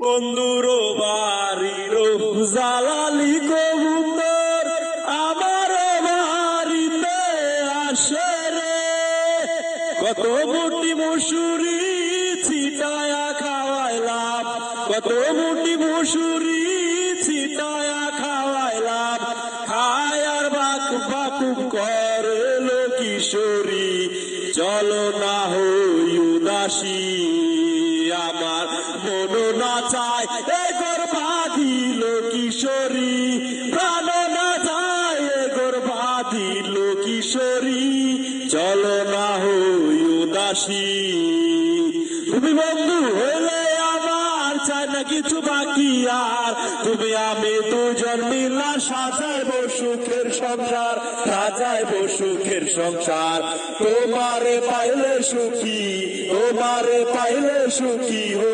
বন্ধুর বাড়ির জালালি কবুতর আমার বাড়িতে আসে রে, কত মুঠি মুসুরি ছিটায়া খাওয়াইলাম, কত মুঠি মুসুরি ছিটায়া খাওয়াইলাম, খায়ার বাক বাকুব করে কিশোরী, চলো না হই উদাসী, আমার মন না চায় এগোর বাঁধিল কিশোরী, প্রাণ না চায় এগোর বাঁধিল কিশোরী, চলো না হই উদাসী। তুমি বন্ধু হইলে আমার চাই না কিছু বাকি আর, তুমি আমি দুজন মিলা সাজাইব সুখের সংসার, সাজাইব সুখের সংসার। তোমারে পাইলে সুখী, তোমারে পাইলে সুখী হো।